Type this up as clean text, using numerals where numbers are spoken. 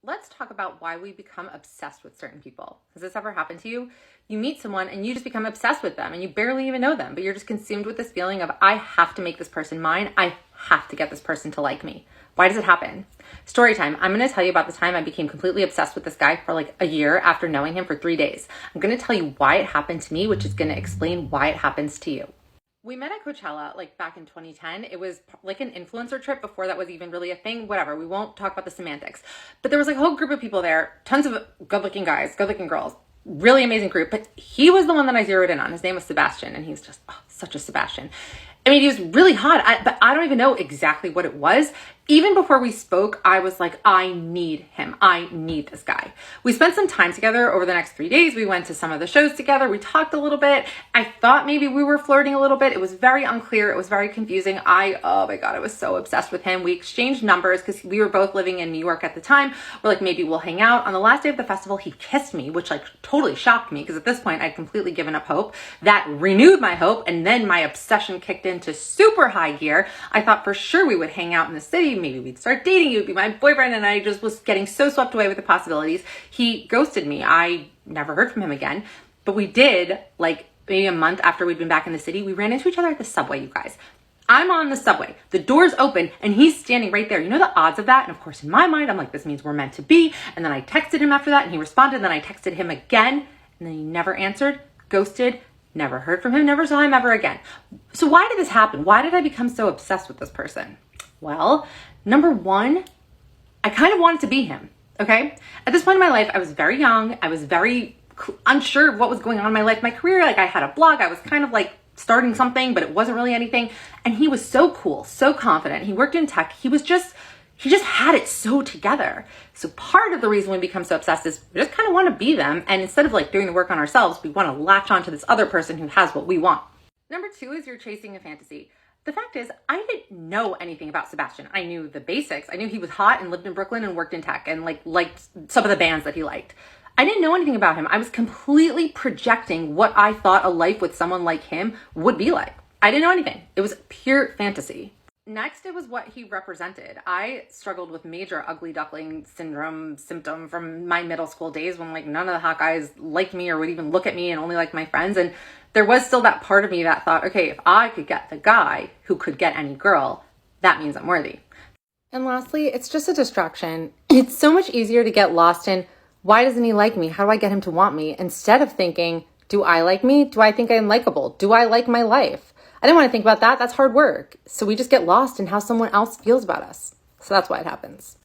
Let's talk about why we become obsessed with certain people. Has this ever happened to you? You meet someone and you just become obsessed with them and you barely even know them, but you're just consumed with this feeling of, I have to make this person mine. I have to get this person to like me. Why does it happen? Story time. I'm going to tell you about the time I became completely obsessed with this guy for like a year after knowing him for 3 days. I'm going to tell you why it happened to me, which is going to explain why it happens to you. We met at Coachella like back in 2010. It was like an influencer trip before that was even really a thing. Whatever. We won't talk about the semantics. But there was like a whole group of people there, tons of good-looking guys, good-looking girls, really amazing group. But he was the one that I zeroed in on. His name was Sebastian, and he's just such a Sebastian. I mean, he was really hot, but I don't even know exactly what it was. Even before we spoke, I was like, I need him. I need this guy. We spent some time together over the next 3 days. We went to some of the shows together. We talked a little bit. I thought maybe we were flirting a little bit. It was very unclear. It was very confusing. Oh my God, I was so obsessed with him. We exchanged numbers because we were both living in New York at the time. We're like, maybe we'll hang out. On the last day of the festival, he kissed me, which like totally shocked me because at this point I'd completely given up hope. That renewed my hope. And then my obsession kicked into super high gear. I thought for sure we would hang out in the city. Maybe we'd start dating. He would be my boyfriend. And I just was getting so swept away with the possibilities. He ghosted me. I never heard from him again. But we did, like maybe a month after we'd been back in the city, we ran into each other at the subway, you guys. I'm on the subway, the door's open, and he's standing right there. You know the odds of that? And of course, in my mind, I'm like, this means we're meant to be. And then I texted him after that and he responded. And then I texted him again and then he never answered, ghosted, never heard from him, never saw him ever again. So why did this happen? Why did I become so obsessed with this person? Well, number one, I kind of wanted to be him, okay? At this point in my life, I was very young. I was very unsure of what was going on in my life, my career. Like I had a blog. I was kind of like starting something, but it wasn't really anything. And he was so cool, so confident. He worked in tech. He just had it so together. So part of the reason we become so obsessed is we just kind of want to be them. And instead of like doing the work on ourselves, we want to latch onto this other person who has what we want. Number two is you're chasing a fantasy. The fact is, I didn't know anything about Sebastian. I knew the basics. I knew he was hot and lived in Brooklyn and worked in tech and liked some of the bands that he liked. I didn't know anything about him. I was completely projecting what I thought a life with someone like him would be like. I didn't know anything. It was pure fantasy. Next, it was what he represented. I struggled with major ugly duckling symptom from my middle school days when like none of the hot guys liked me or would even look at me and only liked my friends. And there was still that part of me that thought, okay, if I could get the guy who could get any girl, that means I'm worthy. And lastly, it's just a distraction. It's so much easier to get lost in, why doesn't he like me? How do I get him to want me? Instead of thinking, do I like me? Do I think I'm likable? Do I like my life? I didn't want to think about that. That's hard work. So we just get lost in how someone else feels about us. So that's why it happens.